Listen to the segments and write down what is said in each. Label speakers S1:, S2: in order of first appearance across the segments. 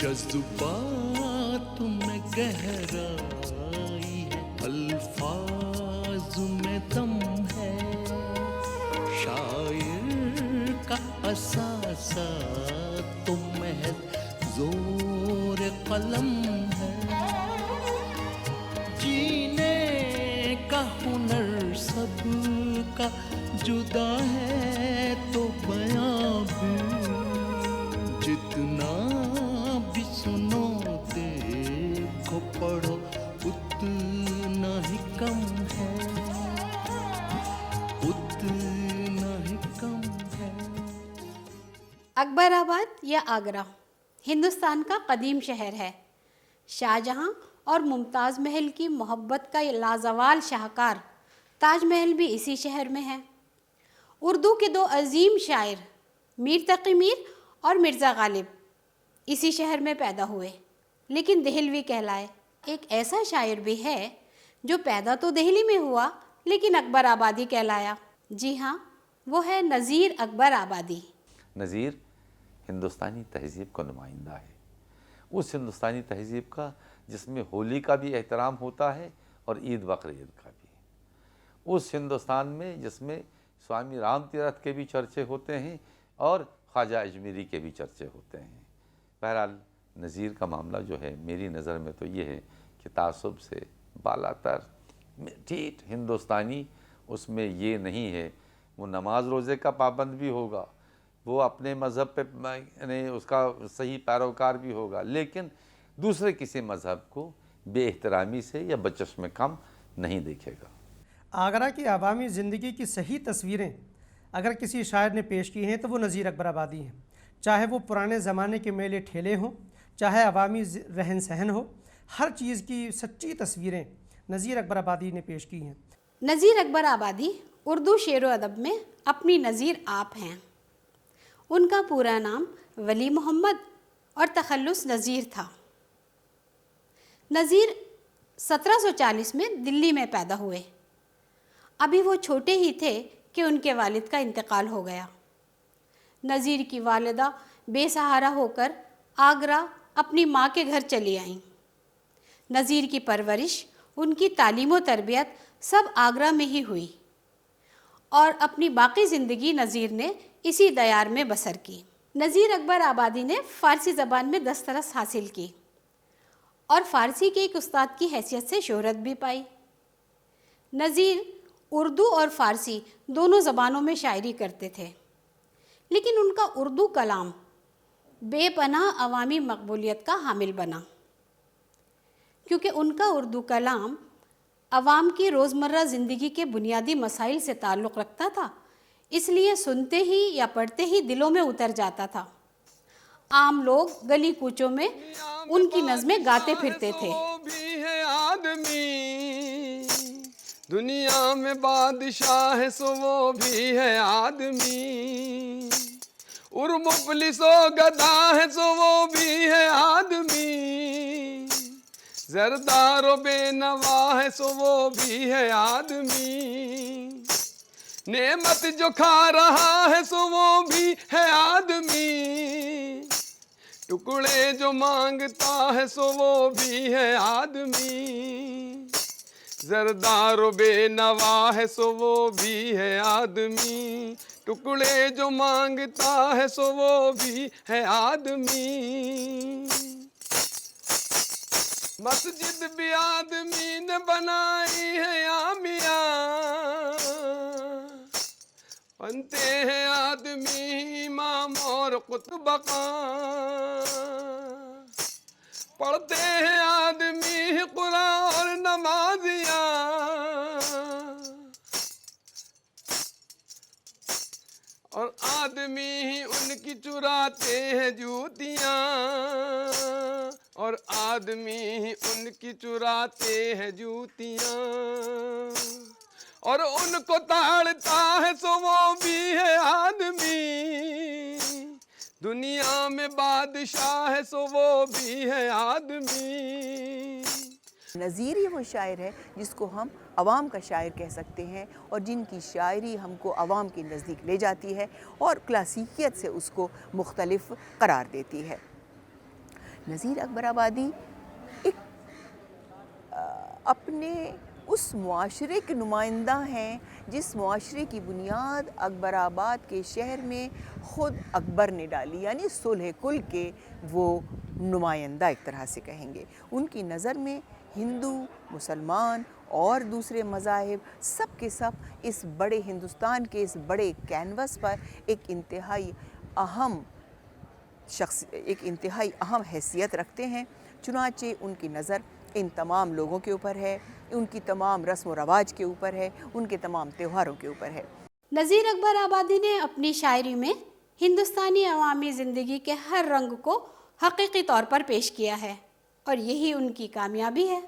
S1: जज्बात में गहराई है, अल्फाज में दम है, शायर का असासा तो महज जोर कलम है। जीने का हुनर सबका जुदा है, तो बयां भी जितना भी सुनो देखो पढ़ो उतना ही कम है, उतना ही कम है।
S2: अकबराबाद या आगरा हिंदुस्तान का कदीम शहर है। शाहजहां और मुमताज़ महल की मोहब्बत का लाजवाल शाहकार ताजमहल भी इसी शहर में है। उर्दू के दो अजीम शायर मीर तक़ी मीर और मिर्ज़ा गालिब इसी शहर में पैदा हुए, लेकिन देहलवी कहलाए। एक ऐसा शायर भी है जो पैदा तो दिल्ली में हुआ लेकिन अकबराबादी कहलाया। जी हाँ, वो है नज़ीर अकबर आबादी।
S3: नज़ीर हिंदुस्तानी तहज़ीब का नुमाइंदा है, उस हिंदुस्तानी तहज़ीब का जिसमें होली का भी एहतराम होता है और ईद बकर ईद का भी, उस हिंदुस्तान में जिसमें स्वामी राम तीरथ के भी चर्चे होते हैं और ख्वाजा अजमेरी के भी चर्चे होते हैं। बहरहाल नज़ीर का मामला जो है मेरी नज़र में तो ये है कि तासुब से बालातर ठीक हिंदुस्तानी, उसमें ये नहीं है वो नमाज रोज़े का पाबंद भी होगा, वो अपने मज़हब पे यानी उसका सही पैरोकार भी होगा, लेकिन दूसरे किसी मज़हब को बेएहतरामी से या बचश में कम नहीं देखेगा।
S4: आगरा की आवामी ज़िंदगी की सही तस्वीरें अगर किसी शायर ने पेश की हैं तो वो नज़ीर अकबर आबादी हैं। चाहे वो पुराने ज़माने के मेले ठेले हों, चाहे अवामी रहन सहन हो, हर चीज़ की सच्ची तस्वीरें नज़ीर अकबर आबादी ने पेश की हैं।
S2: नज़ीर अकबर आबादी उर्दू शेर व अदब में अपनी नज़ीर आप हैं। उनका पूरा नाम वली मोहम्मद और तखल्लुस नज़ीर था। नज़ीर 1740 में दिल्ली में पैदा हुए। अभी वो छोटे ही थे कि उनके वालिद का इंतकाल हो गया। नज़ीर की वालिदा बेसहारा होकर आगरा अपनी माँ के घर चली आईं। नज़ीर की परवरिश, उनकी तालीम व तरबियत सब आगरा में ही हुई और अपनी बाकी ज़िंदगी नज़ीर ने इसी दयार में बसर की। नज़ीर अकबर आबादी ने फ़ारसी ज़बान में दस्तरस हासिल की और फ़ारसी के एक उस्ताद की हैसियत से शोहरत भी पाई। नज़ीर उर्दू और फ़ारसी दोनों ज़बानों में शायरी करते थे, लेकिन उनका उर्दू कलाम बेपनाह अवामी मकबूलियत का हामिल बना, क्योंकि उनका उर्दू कलाम अवाम की रोज़मर्रा ज़िंदगी के बुनियादी मसाइल से ताल्लुक़ रखता था, इसलिए सुनते ही या पढ़ते ही दिलों में उतर जाता था। आम लोग गली कूचों में उनकी नज़में गाते फिरते थे।
S5: दुनिया में बादशाह है सो वो भी है आदमी, और मुफलिसो गदा है सो वो भी है आदमी, ज़रदारो बेनवा है सो वो भी है आदमी, नेमत जो खा रहा है सो वो भी है आदमी, टुकड़े जो मांगता है सो वो भी है आदमी, ज़रदारो बेनवा है सो वो भी है आदमी, टुकड़े जो मांगता है सो वो भी है आदमी। मस्जिद भी आदमी ने बनाई है आमिया, बनते हैं आदमी इमाम और कुतुबका, पढ़ते हैं आदमी कुरान और नमाजिया, और आदमी ही उनकी चुराते हैं जूतियाँ, और आदमी ही उनकी चुराते हैं जूतियाँ, और उनको ताड़ता है सो वो भी है आदमी, दुनिया में बादशाह है सो वो भी है आदमी।
S6: नज़ीर ही वो शायर है जिसको हम अवाम का शायर कह सकते हैं और जिनकी शायरी हमको अवाम के नज़दीक ले जाती है और क्लासिकियत से उसको मुख्तलिफ करार देती है। नज़ीर अकबर आबादी एक अपने उस मुआशरे के नुमाइंदा हैं जिस मुआशरे की बुनियाद अकबराबाद के शहर में ख़ुद अकबर ने डाली, यानी सुलह कुल के वो नुमाइंदा एक तरह से कहेंगे। उनकी नज़र में हिंदू, मुसलमान और दूसरे मज़ाहिब सब के सब इस बड़े हिंदुस्तान के इस बड़े कैनवस पर एक इंतहाई अहम हैसियत रखते हैं। चुनाचे उनकी नज़र इन तमाम लोगों के ऊपर है, उनकी तमाम रस्म व रवाज के ऊपर है, उनके तमाम त्योहारों के ऊपर है।
S2: नज़ीर अकबर आबादी ने अपनी शायरी में हिंदुस्तानी अवामी ज़िंदगी के हर रंग को हकीकी तौर पर पेश किया है और यही उनकी कामयाबी है।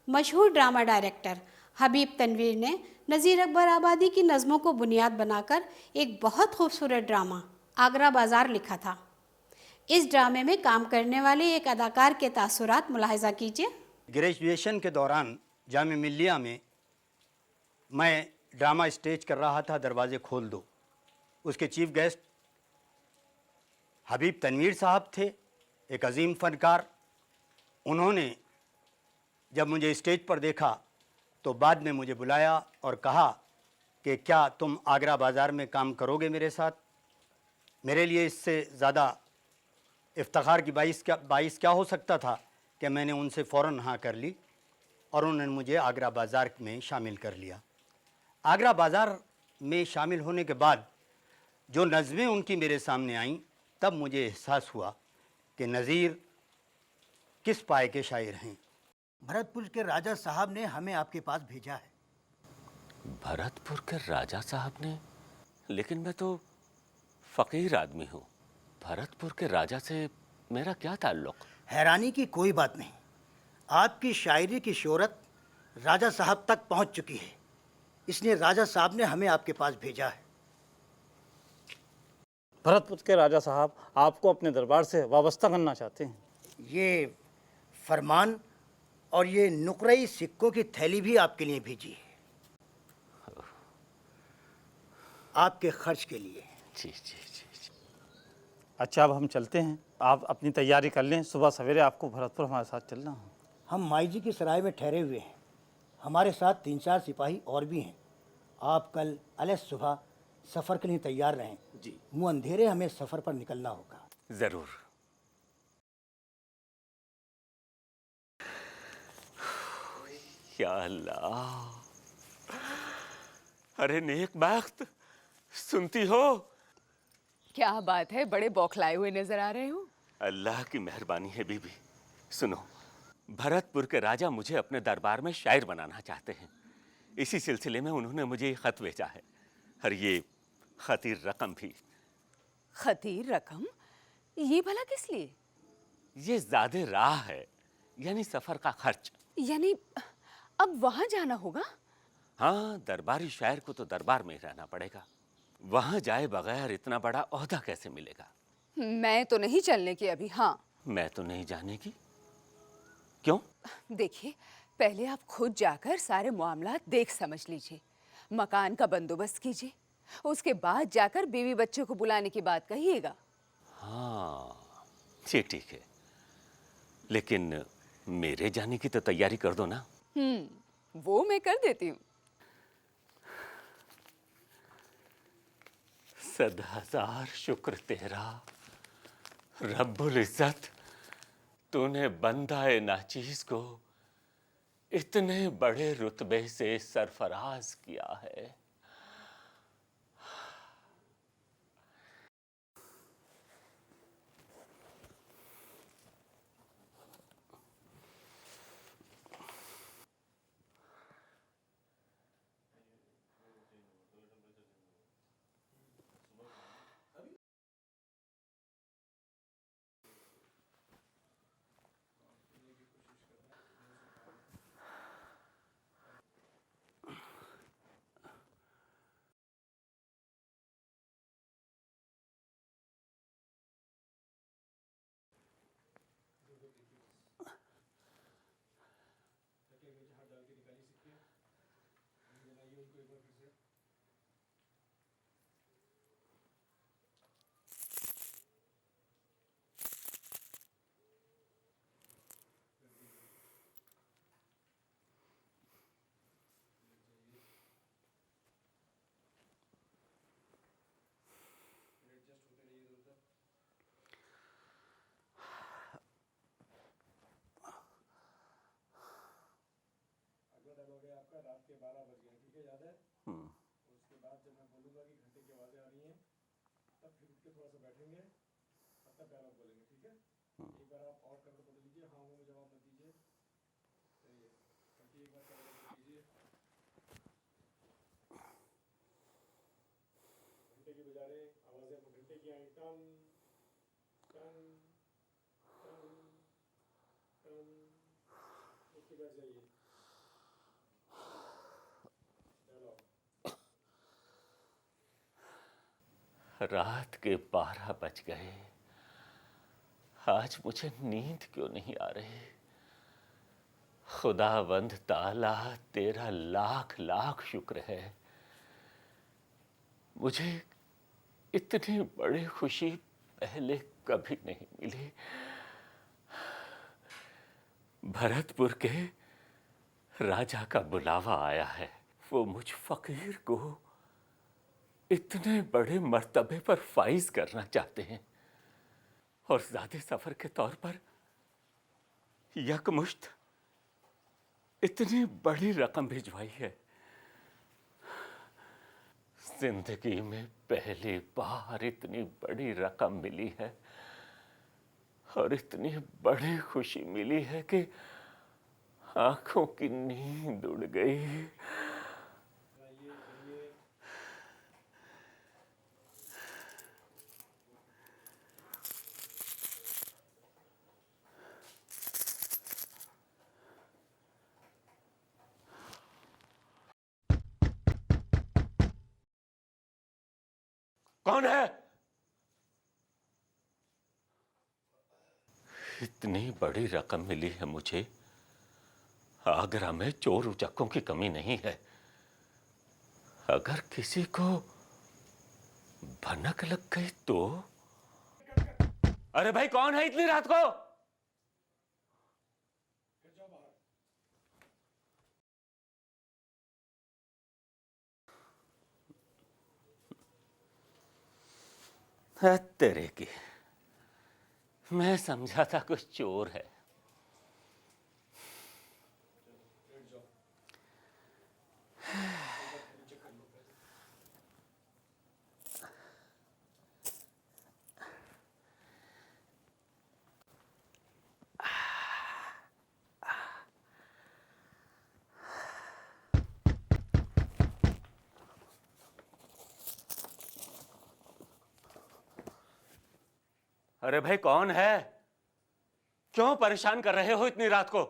S2: मशहूर ड्रामा डायरेक्टर हबीब तनवीर ने नज़ीर अकबर आबादी की नज़मों को बुनियाद बनाकर एक बहुत खूबसूरत ड्रामा आगरा बाज़ार लिखा था। इस ड्रामे में काम करने वाले एक अदाकार के तासुरात मुलाहिज़ा कीजिए।
S7: ग्रेजुएशन के दौरान जामिया मिल्लिया में मैं ड्रामा स्टेज कर रहा था, दरवाज़े खोल दो। उसके चीफ गेस्ट हबीब तनवीर साहब थे, एक अजीम फ़नकार। उन्होंने जब मुझे स्टेज पर देखा तो बाद में मुझे बुलाया और कहा कि क्या तुम आगरा बाज़ार में काम करोगे मेरे साथ। मेरे लिए इससे ज़्यादा इफ्तिखार की बाइस क्या हो सकता था कि मैंने उनसे फ़ौरन हाँ कर ली और उन्होंने मुझे आगरा बाज़ार में शामिल कर लिया। आगरा बाज़ार में शामिल होने के बाद जो नज़में उनकी मेरे सामने आईं, तब मुझे एहसास हुआ कि नज़ीर किस पाए के शायर हैं।
S8: भरतपुर के राजा साहब ने हमें आपके पास भेजा है।
S9: भरतपुर के राजा साहब ने? लेकिन मैं तो फ़कीर आदमी हूँ। भरतपुर के राजा से मेरा क्या ताल्लुक़?
S8: हैरानी की कोई बात नहीं। आपकी शायरी की शोहरत राजा साहब तक पहुँच चुकी है, इसलिए राजा साहब ने हमें आपके पास भेजा है।
S10: भरतपुर के राजा साहब आपको अपने दरबार से वाबस्ता करना चाहते हैं।
S8: ये फरमान और ये नुकरई सिक्कों की थैली भी आपके लिए भेजी है, आपके खर्च के लिए।
S9: जी जी जी जी।
S10: अच्छा, अब हम चलते हैं, आप अपनी तैयारी कर लें, सुबह सवेरे आपको भरतपुर हमारे साथ चलना है।
S8: हम माई जी की सराय में ठहरे हुए हैं, हमारे साथ 3-4 सिपाही और भी हैं। आप कल अलग सुबह सफ़र के लिए तैयार रहें
S9: जी।
S8: मुँह अंधेरे हमें सफ़र पर निकलना होगा।
S9: ज़रूर। या अल्लाह, अरे नेक बख्त, सुनती हो?
S11: क्या बात है, बड़े बौखलाए हुए नजर आ रहे हो।
S9: अल्लाह की मेहरबानी है बीबी। सुनो, भरतपुर के राजा मुझे अपने दरबार में शायर बनाना चाहते हैं। इसी सिलसिले में उन्होंने मुझे ये खत भेजा है और ये खतीर रकम भी।
S11: खतीर रकम? ये भला किस लिए?
S9: ये ज़्यादा राह है, यानी सफ़र का खर्च।
S11: यानी अब वहां जाना होगा?
S9: हाँ, दरबारी शायर को तो दरबार में ही रहना पड़ेगा। वहां जाए बगैर इतना बड़ा ओहदा कैसे मिलेगा?
S11: मैं तो नहीं चलने की अभी। हाँ,
S9: मैं तो नहीं जाने की। क्यों?
S11: देखिए, पहले आप खुद जाकर सारे मामलात देख समझ लीजिए, मकान का बंदोबस्त कीजिए, उसके बाद जाकर बीवी बच्चों को बुलाने की बात कहिएगा।
S9: हाँ, ये ठीक है, लेकिन मेरे जाने की तो तैयारी कर दो ना।
S11: वो मैं कर देती हूँ।
S9: 100,000 शुक्र तेरा रब्बुल इज़्ज़त, तूने बंदाए नाचीज को इतने बड़े रुतबे से सरफराज किया है। रात के 12 बज गए। आज मुझे नींद क्यों नहीं आ रही? खुदावंद ताला तेरा लाख लाख शुक्र है, मुझे इतनी बड़ी खुशी पहले कभी नहीं मिली। भरतपुर के राजा का बुलावा आया है। वो मुझ फकीर को इतने बड़े मर्तबे पर फाइज करना चाहते हैं और ज़्यादा सफर के तौर पर यकमुश्त इतनी बड़ी रकम भिजवाई है। जिंदगी में पहली बार इतनी बड़ी रकम मिली है और इतनी बड़ी खुशी मिली है कि आंखों की नींद उड़ गई। कौन है? इतनी बड़ी रकम मिली है मुझे। आगरा में चोर उचक्कों की कमी नहीं है। अगर किसी को भनक लग गई तो? अरे भाई, कौन है इतनी रात को? तेरे की, मैं समझा था कुछ चोर है। अरे भाई, कौन है? क्यों परेशान कर रहे हो इतनी रात को?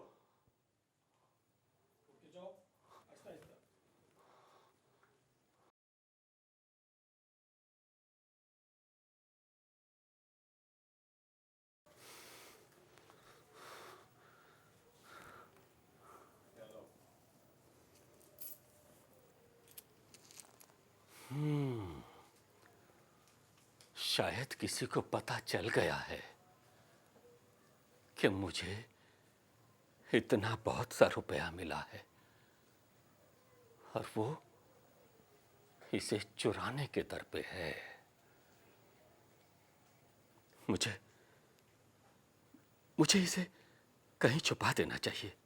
S9: शायद किसी को पता चल गया है कि मुझे इतना बहुत सा रुपया मिला है और वो इसे चुराने के दर पे है। मुझे इसे कहीं छुपा देना चाहिए।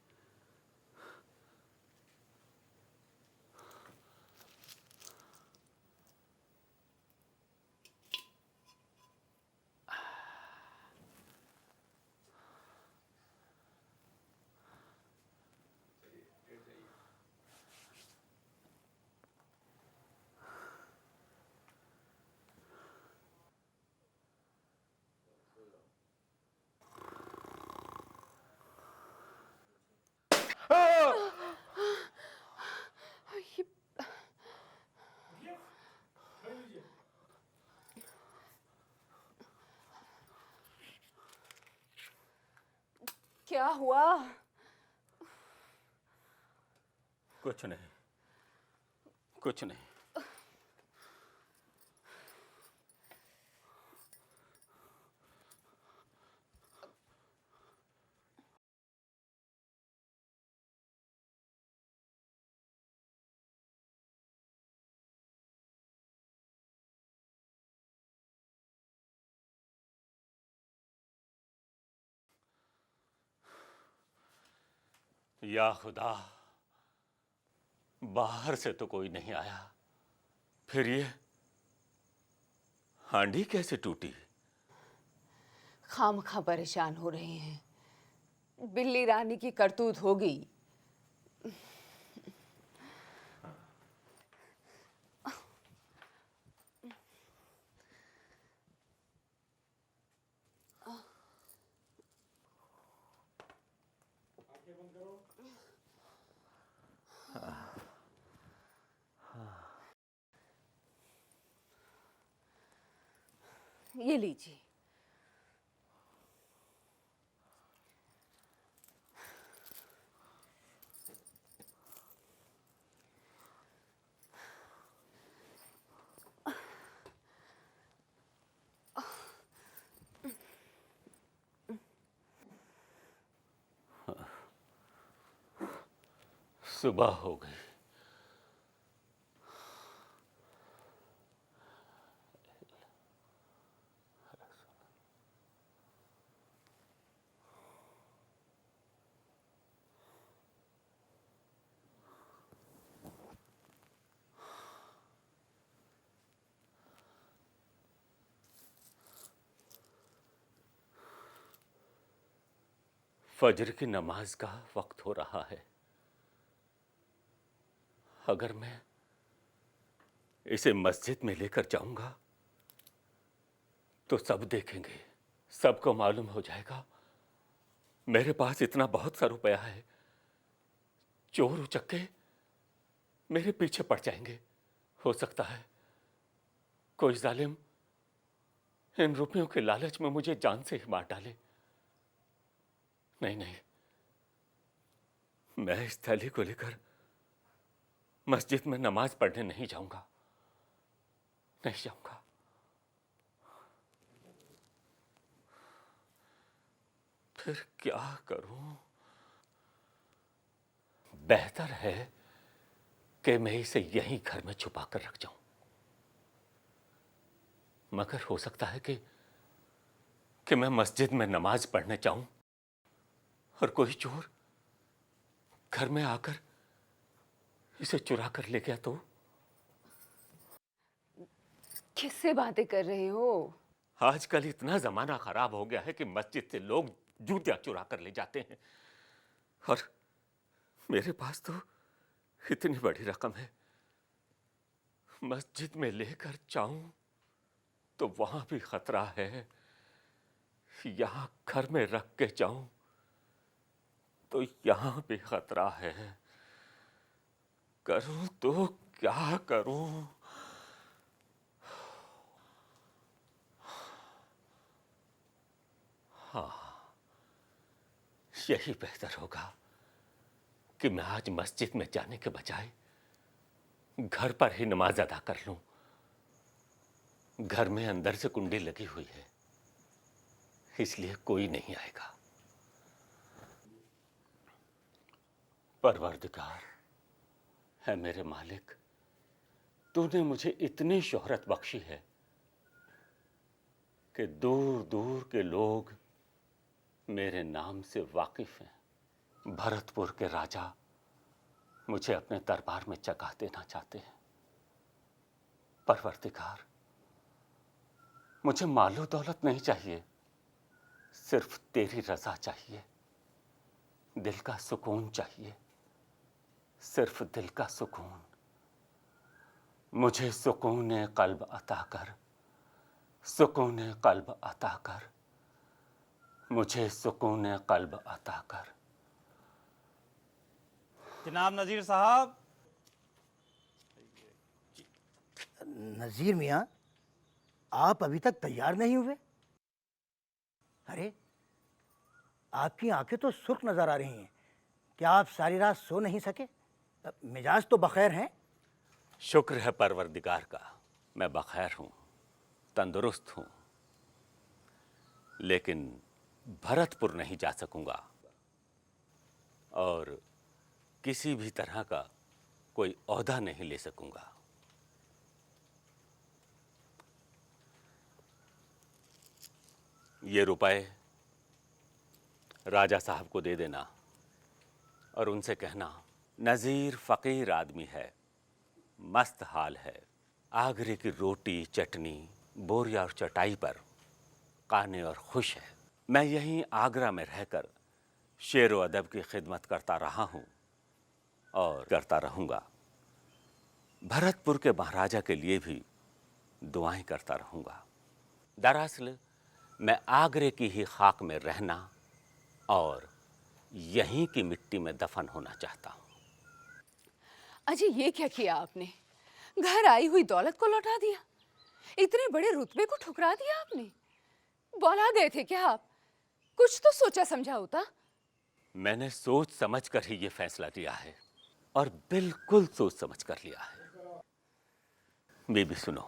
S11: क्या हुआ?
S9: कुछ नहीं, कुछ नहीं। या खुदा, बाहर से तो कोई नहीं आया, फिर ये हांडी कैसे टूटी?
S11: खामखा परेशान हो रहे हैं, बिल्ली रानी की करतूत होगी। ये लीजिए।
S9: सुबह हो गई। फजर की नमाज का वक्त हो रहा है। अगर मैं इसे मस्जिद में लेकर जाऊंगा तो सब देखेंगे, सबको मालूम हो जाएगा मेरे पास इतना बहुत सा रुपया है। चोर उचक्के मेरे पीछे पड़ जाएंगे। हो सकता है कोई जालिम इन रुपयों के लालच में मुझे जान से ही मार डाले। नहीं नहीं, मैं इस थैली को लेकर मस्जिद में नमाज पढ़ने नहीं जाऊंगा, नहीं जाऊंगा। फिर क्या करूं? बेहतर है कि मैं इसे यहीं घर में छुपा कर रख जाऊं, मगर हो सकता है कि मैं मस्जिद में नमाज पढ़ने जाऊं और कोई चोर घर में आकर इसे चुरा कर ले गया तो?
S11: किससे बातें कर रहे हो?
S9: आजकल इतना जमाना खराब हो गया है कि मस्जिद से लोग जूतियां चुरा कर ले जाते हैं, और मेरे पास तो इतनी बड़ी रकम है। मस्जिद में लेकर जाऊं तो वहां भी खतरा है, यहां घर में रख के जाऊं तो यहां भी खतरा है। करूं तो क्या करूं? हाँ, यही बेहतर होगा कि मैं आज मस्जिद में जाने के बजाय घर पर ही नमाज अदा कर लूं। घर में अंदर से कुंडी लगी हुई है, इसलिए कोई नहीं आएगा। परवरदिगार है मेरे मालिक, तूने मुझे इतनी शोहरत बख्शी है कि दूर दूर के लोग मेरे नाम से वाकिफ हैं। भरतपुर के राजा मुझे अपने दरबार में जगह देना चाहते हैं। परवरदिगार, मुझे मालो दौलत नहीं चाहिए, सिर्फ तेरी रजा चाहिए। दिल का सुकून चाहिए, सिर्फ दिल का सुकून। मुझे सुकून कल्ब अता कर, सुकून कल्ब अता कर, मुझे सुकून कल्ब अता कर।
S10: जनाब नज़ीर साहब।
S8: नज़ीर मियाँ, आप अभी तक तैयार नहीं हुए? अरे, आपकी आंखें तो सुर्ख नजर आ रही हैं। क्या आप सारी रात सो नहीं सके? मिजाज तो बखैर हैं?
S9: शुक्र है परवरदिगार का, मैं बखैर हूँ, तंदुरुस्त हूँ, लेकिन भरतपुर नहीं जा सकूंगा और किसी भी तरह का कोई ओहदा नहीं ले सकूंगा। ये रुपए राजा साहब को दे देना और उनसे कहना नज़ीर फ़कीर आदमी है, मस्त हाल है। आगरे की रोटी चटनी बोरिया और चटाई पर काने और खुश है। मैं यहीं आगरा में रहकर शेर व अदब की खिदमत करता रहा हूँ और करता रहूँगा। भरतपुर के महाराजा के लिए भी दुआएं करता रहूँगा। दरअसल मैं आगरे की ही खाक में रहना और यहीं की मिट्टी में दफन होना चाहता हूँ।
S11: अजय, ये क्या किया आपने? घर आई हुई दौलत को लौटा दिया, इतने बड़े रुतबे को ठुकरा दिया आपने। बौला गए थे क्या आप? कुछ तो सोचा समझा होता।
S9: मैंने सोच समझ कर ही ये फैसला लिया है और बिल्कुल सोच समझ कर लिया है। बीबी सुनो,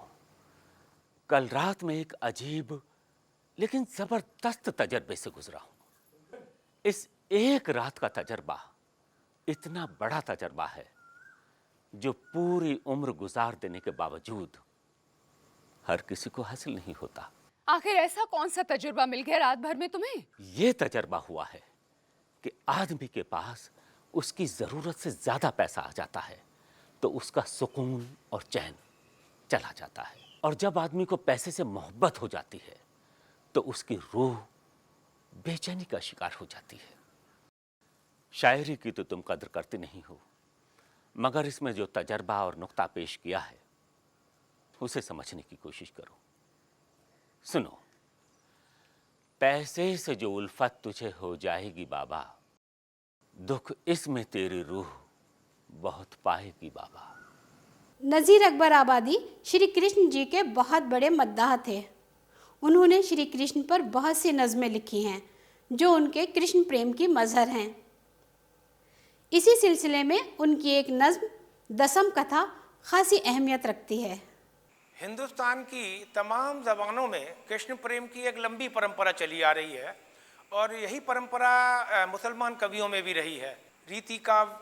S9: कल रात में एक अजीब लेकिन जबरदस्त तजर्बे से गुजरा हूं। इस एक रात का तजर्बा इतना बड़ा तजर्बा है जो पूरी उम्र गुजार देने के बावजूद हर किसी को हासिल नहीं होता।
S11: आखिर ऐसा कौन सा तजुर्बा मिल गया रात भर में तुम्हें?
S9: ये तजर्बा हुआ है कि आदमी के पास उसकी जरूरत से ज्यादा पैसा आ जाता है तो उसका सुकून और चैन चला जाता है, और जब आदमी को पैसे से मोहब्बत हो जाती है तो उसकी रूह बेचैनी का शिकार हो जाती है। शायरी की तो तुम कदर करती नहीं हो, मगर इसमें जो तजर्बा और नुक्ता पेश किया है उसे समझने की कोशिश करो। सुनो, पैसे से जो उल्फत तुझे हो जाएगी बाबा, दुख इसमें तेरी रूह बहुत पाएगी बाबा।
S2: नज़ीर अकबर आबादी श्री कृष्ण जी के बहुत बड़े मद्दाह थे। उन्होंने श्री कृष्ण पर बहुत सी नज़में लिखी हैं जो उनके कृष्ण प्रेम की मजहर हैं। इसी सिलसिले में उनकी एक नज़्म दसम कथा खासी अहमियत रखती है।
S12: हिंदुस्तान की तमाम ज़बानों में कृष्ण प्रेम की एक लंबी परंपरा चली आ रही है और यही परंपरा मुसलमान कवियों में भी रही है। रीति काव्य,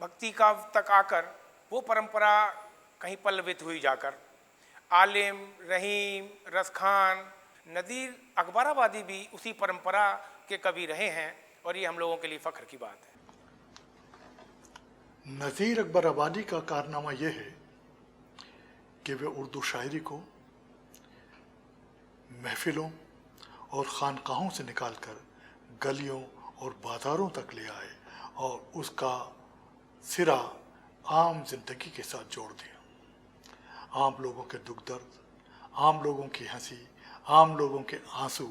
S12: भक्ति काव्य तक आकर वो परंपरा कहीं पल्लवित हुई जाकर आलिम, रहीम, रसखान, नज़ीर अकबराबादी भी उसी परंपरा के कवि रहे हैं और ये हम लोगों के लिए फ़ख्र की बात है।
S13: नज़ीर अकबराबादी का कारनामा यह है कि वे उर्दू शायरी को महफिलों और खानकाहों से निकालकर गलियों और बाज़ारों तक ले आए और उसका सिरा आम जिंदगी के साथ जोड़ दिया। आम लोगों के दुख दर्द, आम लोगों की हंसी, आम लोगों के आंसू,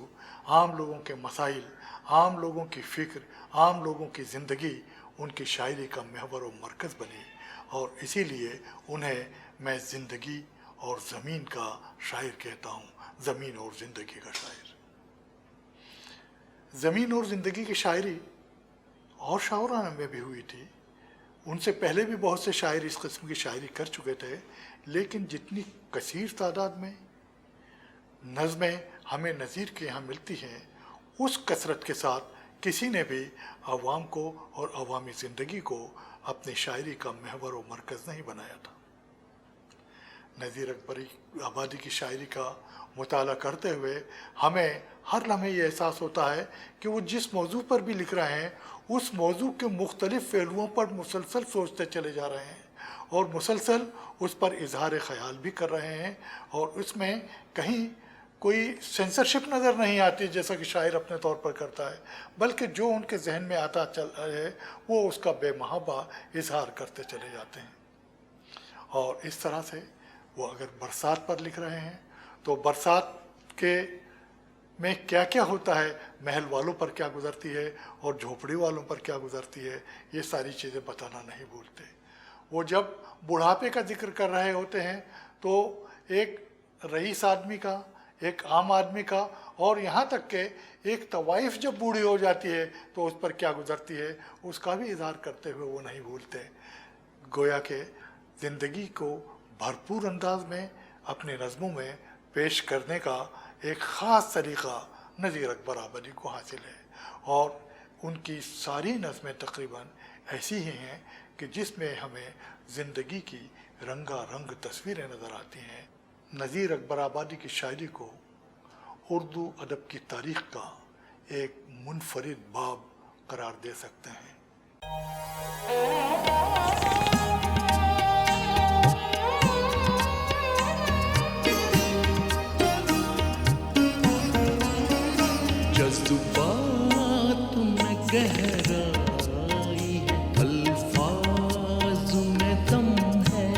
S13: आम लोगों के मसाइल, आम लोगों की फ़िक्र, आम लोगों की ज़िंदगी उनकी शायरी का महवर और मरकज़ बनी और इसीलिए उन्हें मैं ज़िंदगी और ज़मीन का शायर कहता हूँ। ज़मीन और ज़िंदगी का शायर। ज़मीन और ज़िंदगी की शायरी और शायराना में भी हुई थी। उनसे पहले भी बहुत से शायर इस किस्म की शायरी कर चुके थे, लेकिन जितनी कसीर तादाद में नज़में हमें नज़ीर के यहाँ मिलती हैं, उस कसरत के साथ किसी ने भी अवाम को और अवामी ज़िंदगी को अपनी शायरी का महवर और मरकज़ नहीं बनाया था। नज़ीर अकबरी आबादी की शायरी का मुताला करते हुए हमें हर लम्हे ये एहसास होता है कि वो जिस मौजू पर भी लिख रहे हैं उस मौजू के मुख्तलिफ़ पहलुओं पर मुसलसल सोचते चले जा रहे हैं और मुसलसल उस पर इजहार ख़याल भी कर रहे हैं और उसमें कहीं कोई सेंसरशिप नज़र नहीं आती जैसा कि शायर अपने तौर पर करता है, बल्कि जो उनके जहन में आता चल है वो उसका बेमहाबा इजहार करते चले जाते हैं। और इस तरह से वो अगर बरसात पर लिख रहे हैं तो बरसात के में क्या क्या होता है, महल वालों पर क्या गुज़रती है और झोपड़ी वालों पर क्या गुज़रती है, ये सारी चीज़ें बताना नहीं भूलते। वो जब बुढ़ापे का जिक्र कर रहे होते हैं तो एक रईस आदमी का, एक आम आदमी का और यहाँ तक के एक तवाइफ जब बूढ़ी हो जाती है तो उस पर क्या गुज़रती है उसका भी इज़हार करते हुए वो नहीं भूलते। गोया के ज़िंदगी को भरपूर अंदाज में अपने नज़मों में पेश करने का एक ख़ास तरीक़ा नज़ीर अकबर आबादी को हासिल है और उनकी सारी नज़में तकरीबन ऐसी ही हैं कि जिसमें हमें ज़िंदगी की रंगारंग तस्वीरें नज़र आती हैं। नज़ीर अकबर आबादी की शायरी को उर्दू अदब की तारीख़ का एक मुनफरिद बाब करार दे सकते हैं।
S1: जज्बात में गहराई है, अल्फाज में दम है,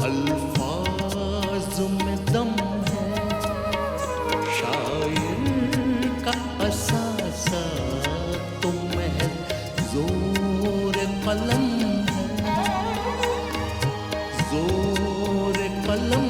S1: अल्फाज में दम है, शायर का असासा तो महज जोर कलम है, जोर कलम